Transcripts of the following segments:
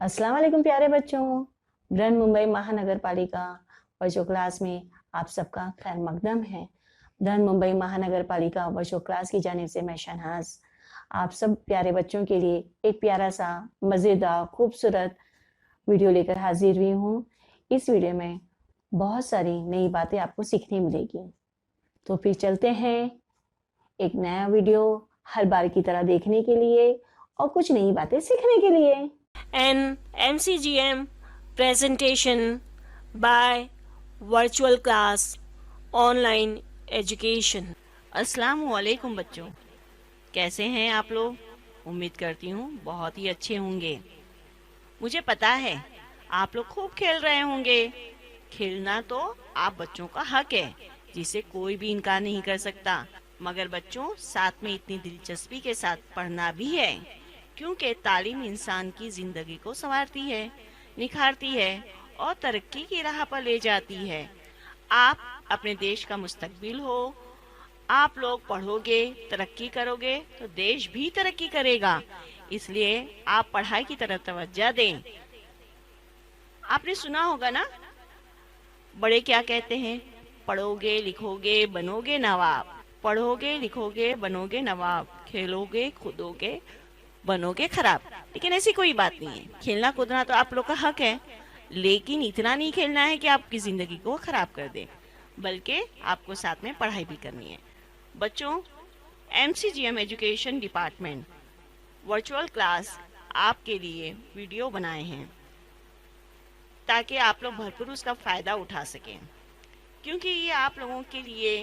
अस्सलाम वालेकुम प्यारे बच्चों। बृहन मुंबई महानगर पालिका वर्चुअल क्लास में आप सबका खैर मकदम है। बृहन मुंबई महानगर पालिका वर्चुअल क्लास की जानिब से मैं शहनाज आप सब प्यारे बच्चों के लिए एक प्यारा सा मज़ेदार खूबसूरत वीडियो लेकर हाजिर हुई हूँ। इस वीडियो में बहुत सारी नई बातें आपको सीखने मिलेगी। तो फिर चलते हैं एक नया वीडियो हर बार की तरह देखने के लिए और कुछ नई बातें सीखने के लिए। An MCGM presentation by Virtual Class Online Education। अस्सलाम वालेकुम बच्चों, कैसे हैं आप लोग? उम्मीद करती हूँ बहुत ही अच्छे होंगे। मुझे पता है आप लोग खूब खेल रहे होंगे। खेलना तो आप बच्चों का हक है, जिसे कोई भी इनकार नहीं कर सकता। मगर बच्चों, साथ में इतनी दिलचस्पी के साथ पढ़ना भी है, क्योंकि तालीम इंसान की जिंदगी को संवारती है, निखारती है और तरक्की की राह पर ले जाती है। आप अपने देश का मुस्तकबिल हो। आप लोग पढ़ोगे, तरक्की करोगे तो देश भी तरक्की करेगा। इसलिए आप पढ़ाई की तरफ तवज्जो दें। आपने सुना होगा ना, बड़े क्या कहते हैं? पढ़ोगे लिखोगे बनोगे नवाब। पढ़ोगे लिखोगे बनोगे नवाब, खेलोगे कूदोगे बनोगे खराब। लेकिन ऐसी कोई बात नहीं है। खेलना कूदना तो आप लोग का हक है, लेकिन इतना नहीं खेलना है कि आपकी जिंदगी को खराब कर दे, बल्कि आपको साथ में पढ़ाई भी करनी है। बच्चों, MCGM education department virtual class आपके लिए वीडियो बनाए हैं ताकि आप लोग भरपूर उसका फ़ायदा उठा सकें, क्योंकि ये आप लोगों के लिए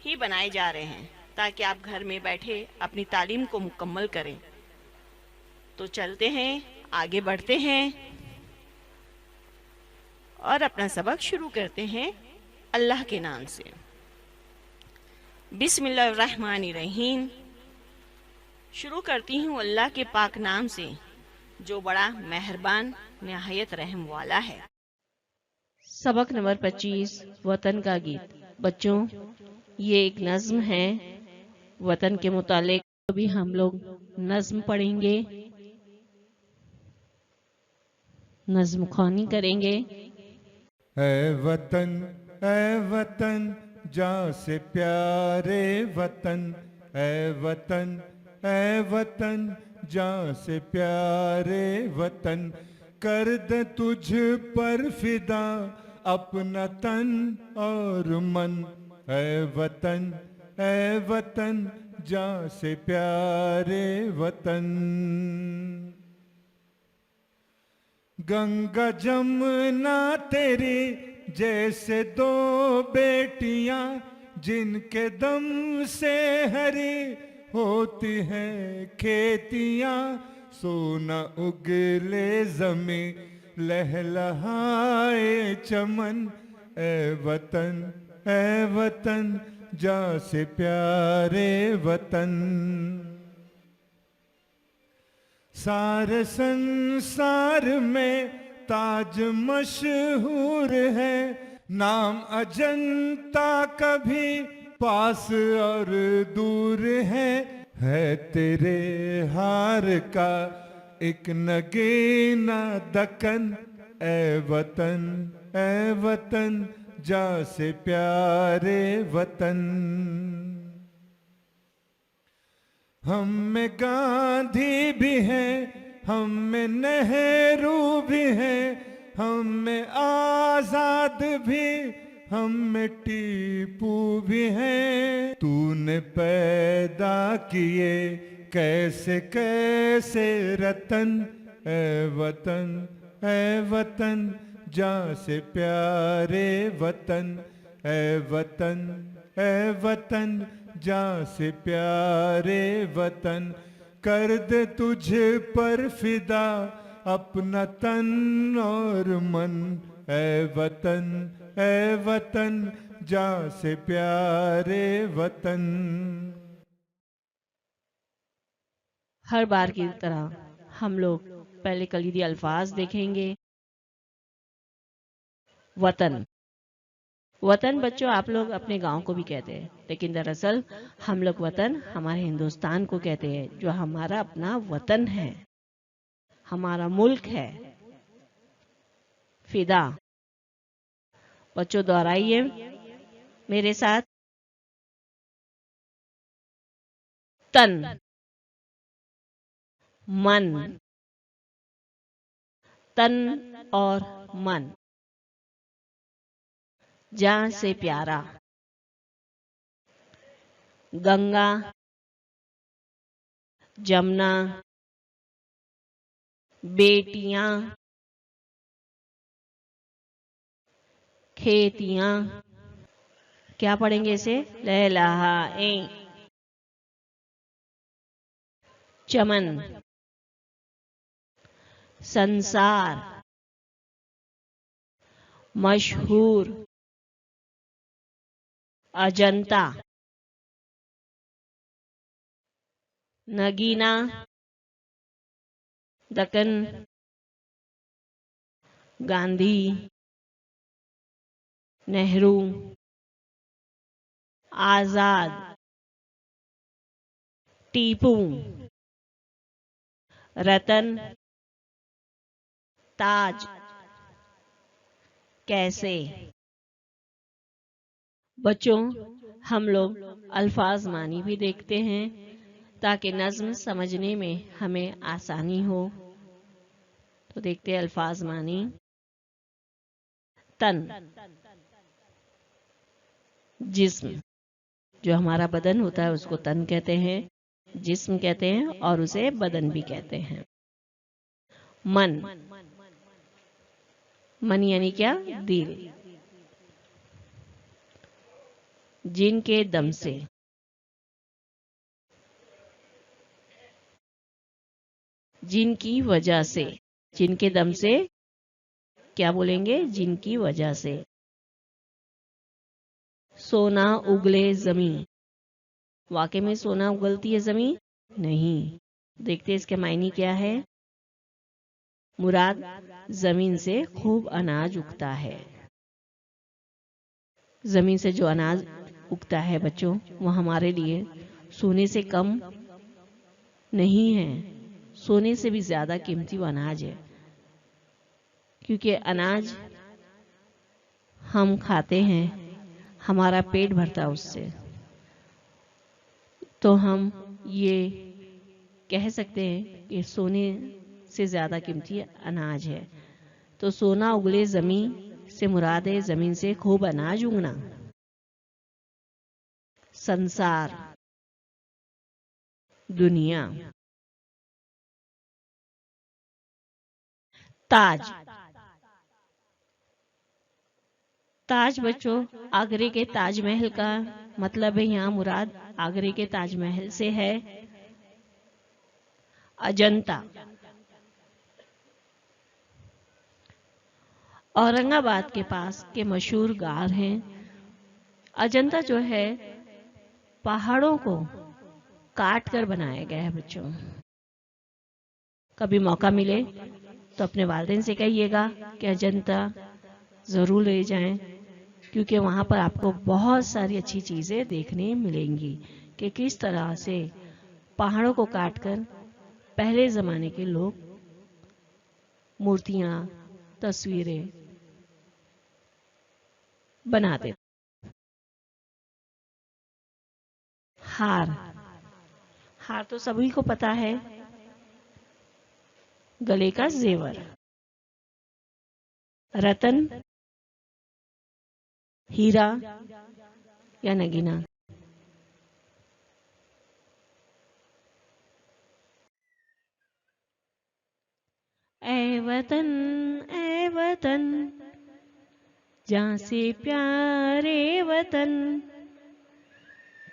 ही बनाए जा रहे हैं ताकि आप घर में बैठे अपनी तालीम को मुकम्मल करें। तो चलते हैं, आगे बढ़ते हैं और अपना सबक शुरू करते हैं अल्लाह के नाम से। बिस्मिल्लाहिर्रहमानिर्रहीम। शुरू करती हूँ अल्लाह के पाक नाम से, जो बड़ा मेहरबान निहायत रहम वाला है। सबक नंबर 25, वतन का गीत। बच्चों, ये एक नज्म है वतन के मुतालिक। अभी हम लोग नज्म पढ़ेंगे, नज्म ख़्वानी करेंगे। ऐ वतन जा से प्यारे वतन, ऐ वतन जा से प्यारे वतन, कर दे तुझ पर फिदा अपना तन और मन। ऐ वतन जा से प्यारे वतन। गंगा जमुना तेरी जैसे दो बेटियां, जिनके दम से हरी होती हैं खेतियां। सोना उगले जमी लहलहाए चमन, ऐ वतन जा से प्यारे वतन। सारे संसार में ताज मशहूर है, नाम अजंता कभी पास और दूर है तेरे हार का एक नगीना दकन। ऐ वतन जा से प्यारे वतन। हम में गांधी भी हैं, हम में नेहरू भी हैं, हम में आजाद भी, हम में टीपू भी हैं। तूने पैदा किए कैसे कैसे रतन, ऐ वतन जा से प्यारे वतन। ऐ वतन जा से प्यारे वतन, कर दे तुझ पर फिदा अपना तन और मन। ऐ वतन जा से प्यारे वतन। हर बार की तरह हम लोग पहले कलीदी अल्फाज देखेंगे। वतन। वतन बच्चों, आप लोग अपने गांव को भी कहते हैं, लेकिन दरअसल हम लोग वतन हमारे हिंदुस्तान को कहते हैं, जो हमारा अपना वतन है, हमारा मुल्क है। फिदा। बच्चों दोहराइए मेरे साथ। तन, मन, तन और मन, जान से प्यारा। गंगा, जमुना, बेटियां, खेतियां। क्या पढ़ेंगे इसे? लहलहाए। चमन, संसार, मशहूर, अजंता, नगीना, दक्कन, गांधी, नेहरू, आजाद, टीपू, रतन, ताज, कैसे। बच्चों, हम लोग अल्फाज मानी भी देखते हैं ताकि नज्म समझने में हमें आसानी हो। तो देखते हैं अल्फाज मानी। तन, जिस्म, जो हमारा बदन होता है उसको तन कहते हैं, जिस्म कहते हैं और उसे बदन भी कहते हैं। मन, मन यानी क्या? दिल। जिनके दम से, जिनकी वजह से, जिनके दम से क्या बोलेंगे? जिनकी वजह से। सोना उगले जमीन, वाकई में सोना उगलती है जमीन? नहीं। देखते इसके मायने क्या है। मुराद जमीन से खूब अनाज उगता है। जमीन से जो अनाज उगता है बच्चों, वो हमारे लिए सोने से कम नहीं है, सोने से भी ज्यादा कीमती वो अनाज है। क्योंकि अनाज हम खाते हैं, हमारा पेट भरता है उससे। तो हम ये कह सकते हैं कि सोने से ज्यादा कीमती अनाज है। तो सोना उगले जमीन से मुराद है जमीन से खूब अनाज उगना। संसार, दुनिया। ताज, ताज बच्चों आगरे के ताजमहल का मतलब है, यहाँ मुराद आगरे के ताजमहल से है। अजंता, औरंगाबाद के पास के मशहूर गार हैं। अजंता जो है पहाड़ों को काट कर बनाया गया है बच्चों। कभी मौका मिले तो अपने वालिदैन से कहिएगा कि अजंता जरूर ले जाएं, क्योंकि वहां पर आपको बहुत सारी अच्छी चीजें देखने मिलेंगी कि किस तरह से पहाड़ों को काटकर पहले जमाने के लोग मूर्तियां, तस्वीरें बनाते। हार, हार तो सभी को पता है, गले का जेवर। रतन, हीरा या नगीना। ऐ वतन जहाँ से प्यारे वतन,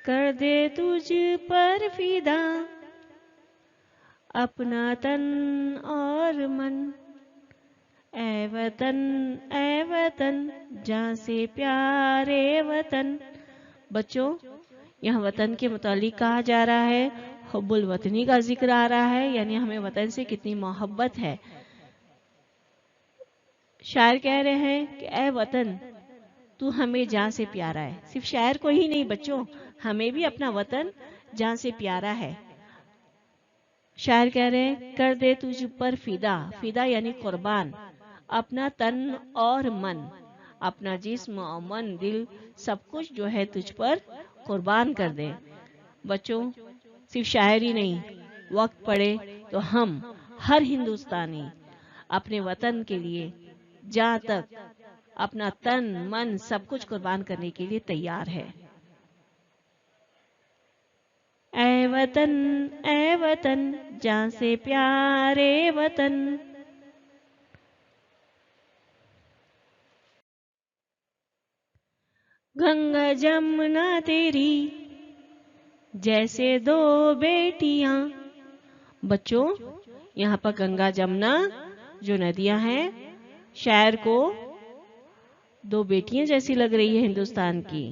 कर दे तुझ पर फिदा अपना तन और मन। ऐ वतन जहाँ से प्यारे वतन। बच्चों, यह वतन के मुतालिक कहा जा रहा है, हुब्बुल वतनी का जिक्र आ रहा है, यानी हमें वतन से कितनी मोहब्बत है। शायर कह रहे हैं कि ऐ वतन तू हमें जान से प्यारा है। सिर्फ शायर को ही नहीं बच्चों, हमें भी अपना वतन जान से प्यारा है। शायर कह रहे हैं कर दे तुझ पर फिदा, फिदा यानी कुर्बान, अपना तन और मन, अपना जिस्म और मन, दिल, सब कुछ जो है तुझ पर कुर्बान कर दे। बच्चों, सिर्फ शायरी नहीं, वक्त पड़े तो हम हर हिंदुस्तानी अपने वतन के लिए जहाँ तक अपना तन मन सब कुछ कुर्बान करने के लिए तैयार है। ऐ वतन जान से प्यारे वतन। गंगा जमुना तेरी जैसे दो बेटियां। बच्चों, यहाँ पर गंगा जमुना जो नदियां हैं, शायर को दो बेटियां जैसी लग रही है हिंदुस्तान की।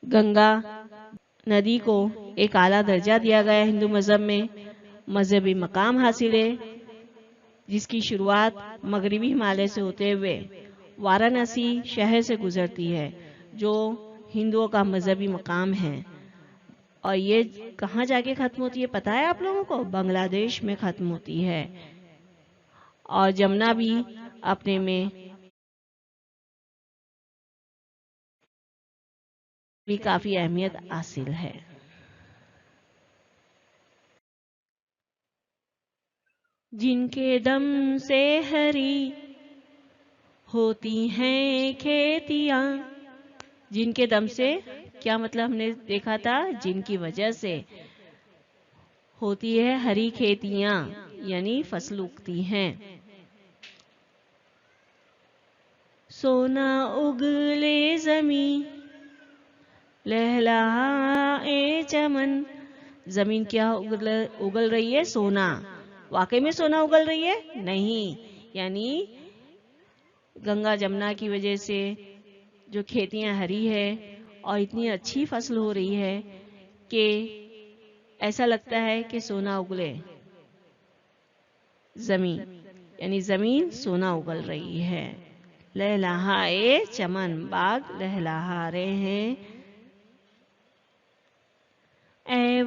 गंगा नदी को एक आला दर्जा दिया गया हिंदू मजहब में, मजहबी मकाम हासिल है, जिसकी शुरुआत मगरिबी हिमालय से होते हुए वाराणसी शहर से गुजरती है, जो हिंदुओं का मजहबी मकाम है। और ये कहाँ जाके खत्म होती है पता है आप लोगों को? बांग्लादेश में खत्म होती है। और जमुना भी अपने में भी काफी अहमियत हासिल है। जिनके दम से हरी होती हैं खेतियां। जिनके दम से क्या मतलब हमने देखा था? जिनकी वजह से होती है हरी खेतियां, यानी फसल उगती हैं। सोना उगले जमीन लहलहाए चमन। जमीन क्या उगल रही है? सोना। वाकई में सोना उगल रही है? नहीं, यानी गंगा जमुना की वजह से जो खेतियां हरी है और इतनी अच्छी फसल हो रही है कि ऐसा लगता है कि सोना उगले। जमीन यानी जमीन सोना उगल रही है। लहलहाए चमन, बाग लहलहा रहे हैं। ऐ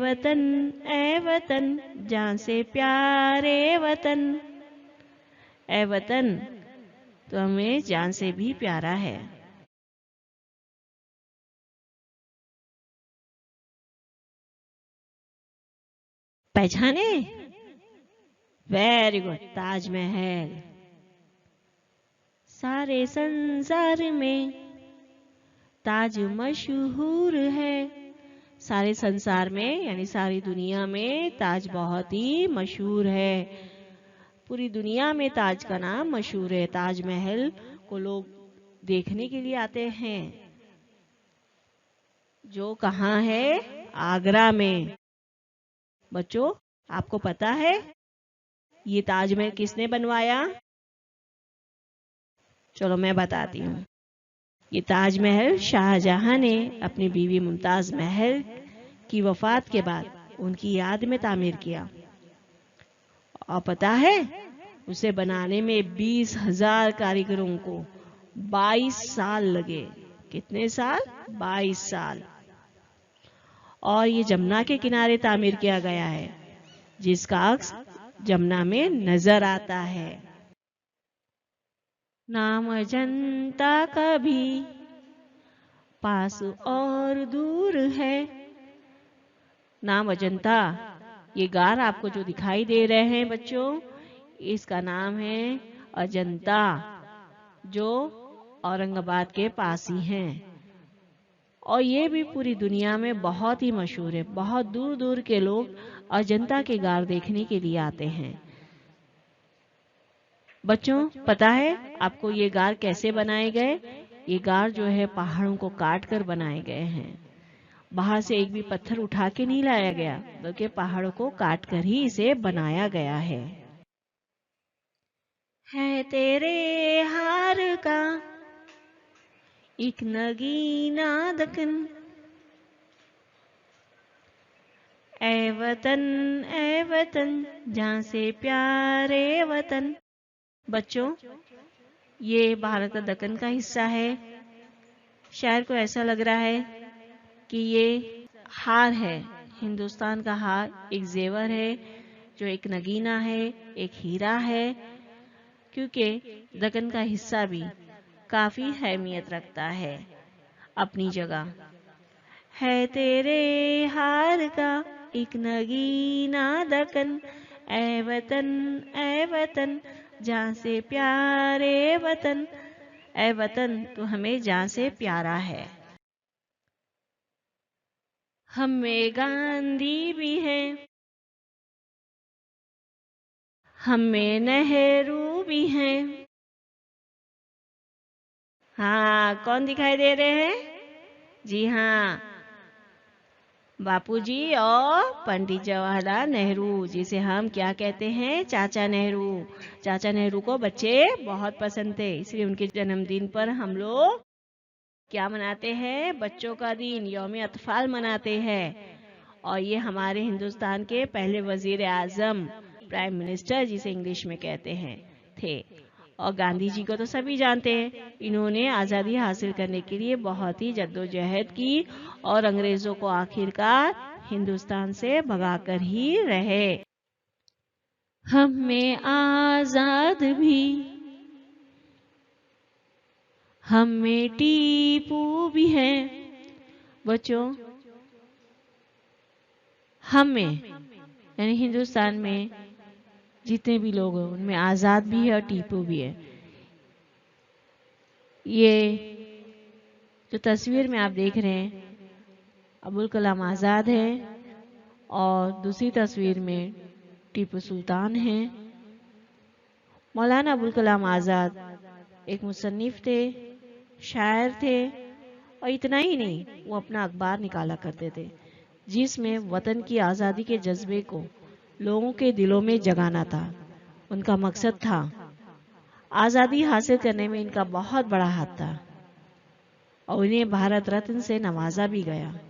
वतन जान से प्यारे वतन। ऐ वतन तो हमें जान से भी प्यारा है। पहचाने? Very good, Taj Mahal. सारे संसार में ताज मशहूर है। सारे संसार में यानी सारी दुनिया में ताज बहुत ही मशहूर है। पूरी दुनिया में ताज का नाम मशहूर है। ताजमहल को लोग देखने के लिए आते हैं, जो कहाँ है? आगरा में। बच्चों, आपको पता है ये ताजमहल किसने बनवाया? चलो मैं बताती हूँ। ये ताजमहल शाहजहां ने अपनी बीवी मुमताज महल की वफात के बाद उनकी याद में तामीर किया। और पता है, उसे बनाने में 20,000 कारीगरों को 22 साल लगे। कितने साल? 22 साल। और ये जमुना के किनारे तामीर किया गया है, जिसका अक्स जमुना में नजर आता है। नाम अजंता का भी पास और दूर है। नाम अजंता, ये गार आपको जो दिखाई दे रहे हैं बच्चों, इसका नाम है अजंता, जो औरंगाबाद के पास ही हैं। और ये भी पूरी दुनिया में बहुत ही मशहूर है। बहुत दूर दूर के लोग अजंता के गार देखने के लिए आते हैं। बच्चों, पता है आपको ये गार कैसे बनाए गए? ये गार जो है पहाड़ों को काट कर बनाए गए हैं। बाहर से एक भी पत्थर उठा के नहीं लाया गया, बल्कि पहाड़ों को काट कर ही इसे बनाया गया है तेरे हार का एक नगीना दकन। ऐ वतन जहाँ से प्यारे वतन। बच्चों, ये भारत दक्कन का हिस्सा है। शायर को ऐसा लग रहा है कि ये हार है, हिंदुस्तान का हार, एक जेवर है, जो एक नगीना है, एक हीरा है, क्योंकि दक्कन का हिस्सा भी काफी अहमियत रखता है अपनी जगह। है तेरे हार का एक नगीना दक्कन, ए वतन जहाँ से प्यारे वतन, ए वतन तो हमें जहाँ से प्यारा है। हम में गांधी भी हैं, हम में नेहरू भी हैं। हाँ, कौन दिखाई दे रहे हैं? जी हाँ, बापूजी और पंडित जवाहरलाल नेहरू, जिसे हम क्या कहते हैं? चाचा नेहरू। चाचा नेहरू को बच्चे बहुत पसंद थे, इसलिए उनके जन्मदिन पर हम लोग क्या मनाते हैं? बच्चों का दिन, यौम अतफाल मनाते हैं। और ये हमारे हिंदुस्तान के पहले वजीर आजम, प्राइम मिनिस्टर जिसे इंग्लिश में कहते हैं, थे। और गांधी जी को तो सभी जानते हैं, इन्होंने आज़ादी हासिल करने के लिए बहुत ही जद्दोजहद की और अंग्रेजों को आखिरकार हिंदुस्तान से भगाकर ही रहे। हम में आजाद भी, हम में टीपू भी हैं। बच्चों, हम में यानी हिंदुस्तान में जितने भी लोग हैं उनमें आजाद भी है और टीपू भी है। ये जो तस्वीर में आप देख रहे हैं, अबुल कलाम आजाद है और दूसरी तस्वीर में टीपू सुल्तान है। मौलाना अबुल कलाम आजाद एक मुसन्निफ थे, शायर थे, और इतना ही नहीं, वो अपना अखबार निकाला करते थे जिसमें वतन की आज़ादी के जज्बे को लोगों के दिलों में जगाना था। उनका मकसद था, आज़ादी हासिल करने में इनका बहुत बड़ा हाथ था और इन्हें भारत रत्न से नवाजा भी गया।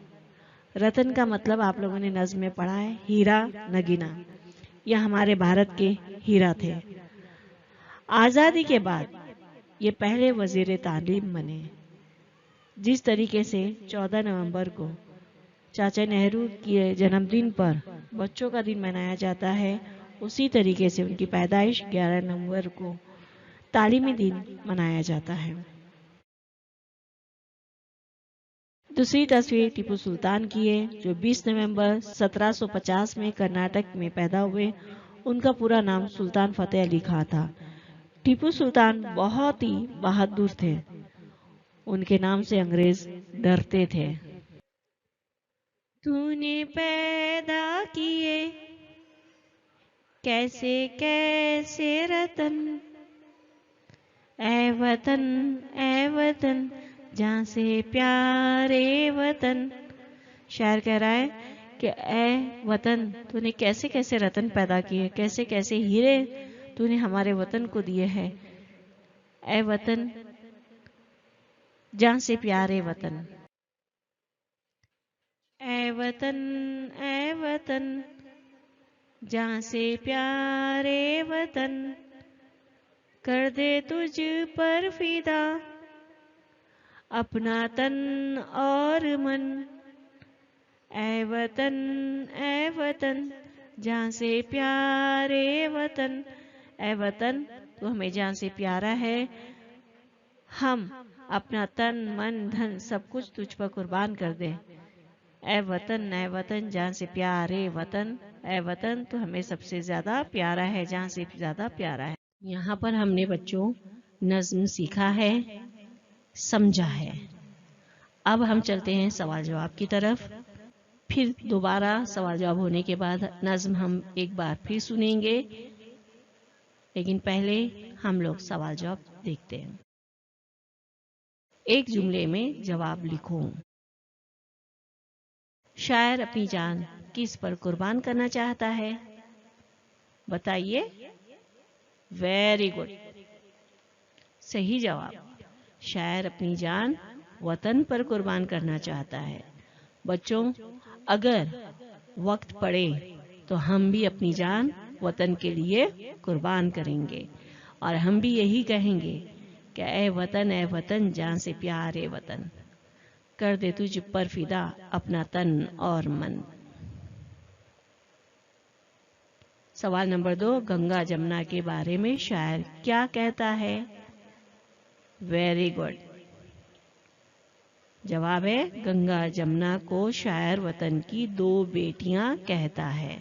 रत्न का मतलब आप लोगों ने नज़्म में पढ़ा है, हीरा नगीना। यह हमारे भारत के हीरा थे। आज़ादी के बाद ये पहले वजीर तालीम बने। जिस तरीके से 14 नवंबर को चाचा नेहरू के जन्मदिन पर बच्चों का दिन मनाया जाता है, उसी तरीके से उनकी पैदाइश 11 नवंबर को तालीमी दिन मनाया जाता है। दूसरी तस्वीर टीपू सुल्तान की है, जो 20 नवंबर 1750 में कर्नाटक में पैदा हुए। उनका पूरा नाम सुल्तान फतेह अली खां था। टीपू सुल्तान बहुत ही बहादुर थे। उनके नाम से अंग्रेज डरते थे। तूने पैदा किए कैसे कैसे रतन, ए वतन जहाँ से प्यारे वतन। शायर कह रहा है कि ए वतन, तूने कैसे कैसे रतन पैदा किए, कैसे कैसे हीरे तूने हमारे वतन को दिए हैं। ए वतन जहाँ से प्यारे वतन, ए वतन जहाँ से प्यारे वतन, कर दे तुझ पर फिदा अपना तन और मन। ए वतन जहाँ से प्यारे वतन, ए वतन तो हमें जहाँ से प्यारा है, हम अपना तन मन धन सब कुछ तुझ पर कुर्बान कर दें। ए वतन जहाँ से प्यारे वतन, ए वतन तो हमें सबसे ज्यादा प्यारा है, जहाँ से ज्यादा प्यारा है। यहाँ पर हमने बच्चों नज्म सीखा है, समझा है। अब हम चलते हैं सवाल जवाब की तरफ। फिर दोबारा सवाल जवाब होने के बाद नज्म हम एक बार फिर सुनेंगे, लेकिन पहले हम लोग सवाल जवाब देखते हैं। एक जुमले में जवाब लिखो। शायर अपनी जान किस पर कुर्बान करना चाहता है? बताइए। वेरी गुड, सही जवाब। शायर अपनी जान वतन पर कुर्बान करना चाहता है। बच्चों, अगर वक्त पड़े तो हम भी अपनी जान वतन के लिए कुर्बान करेंगे और हम भी यही कहेंगे कि ए वतन जान से प्यारे वतन, कर दे तुझ पर फिदा अपना तन और मन। सवाल नंबर 2, गंगा जमुना के बारे में शायर क्या कहता है? Very good. जवाब है गंगा जमुना को शायर वतन की दो बेटियां कहता है।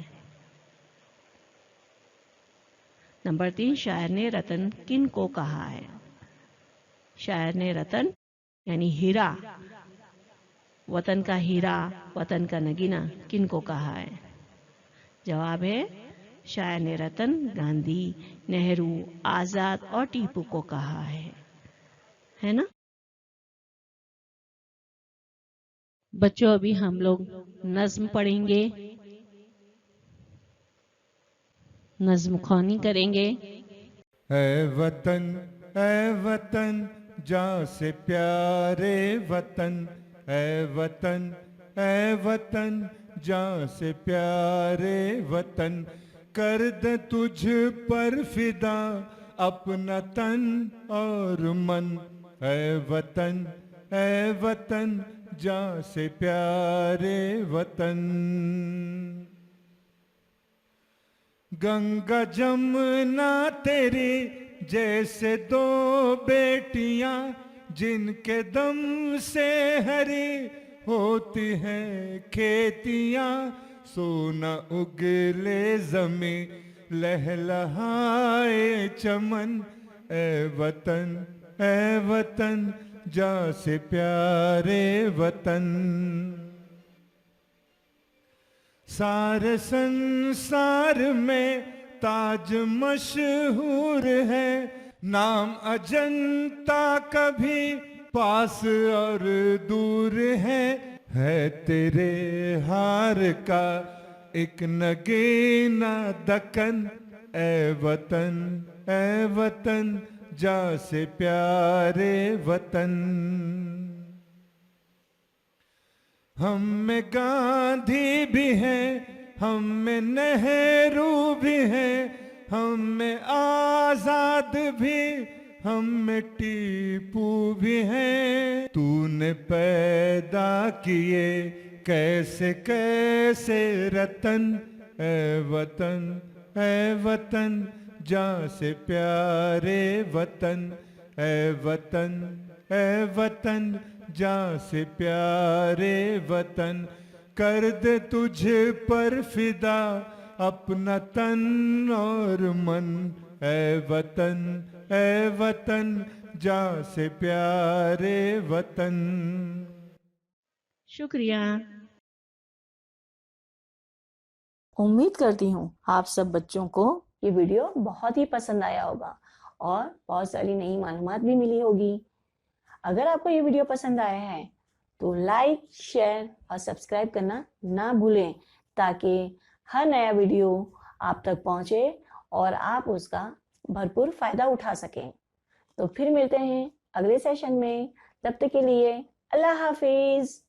नंबर 3, शायर ने रतन किन को कहा है? शायर ने रतन यानी हीरा, वतन का हीरा, वतन का नगीना किन को कहा है? जवाब है शायर ने रतन गांधी, नेहरू, आजाद और टीपू को कहा है ना? बच्चों अभी हम लोग नज्म पढ़ेंगे, नज्म ख्वानी करेंगे। ऐ वतन जा से प्यारे वतन, ऐ वतन जा से प्यारे वतन, कर दे तुझ पर फिदा अपना तन और मन। ऐ वतन जा से प्यारे वतन। गंगा जमुना तेरी जैसे दो बेटियां, जिनके दम से हरी होती हैं खेतियां। सोना उगले जमी लहलहाए चमन, ऐ वतन जा से प्यारे वतन। सारे संसार में ताज मशहूर है, नाम अजंता कभी पास और दूर है तेरे हार का एक नगीना दकन। ऐ वतन जा से प्यारे वतन। हम में गांधी भी हैं, हम में नेहरू भी हैं, हम में आजाद भी, हम में टीपू भी हैं। तूने पैदा किए कैसे कैसे रतन, ऐ वतन जा से प्यारे वतन। ऐ वतन जा से प्यारे वतन, कर दे तुझ पर फिदा अपना तन और मन। ऐ वतन जा से प्यारे वतन। शुक्रिया। उम्मीद करती हूँ आप सब बच्चों को ये वीडियो बहुत ही पसंद आया होगा और बहुत सारी नई मालूमात भी मिली होगी। अगर आपको ये वीडियो पसंद आया है तो लाइक, शेयर और सब्सक्राइब करना ना भूलें, ताकि हर नया वीडियो आप तक पहुंचे और आप उसका भरपूर फायदा उठा सकें। तो फिर मिलते हैं अगले सेशन में, तब तक के लिए अल्लाह हाफिज।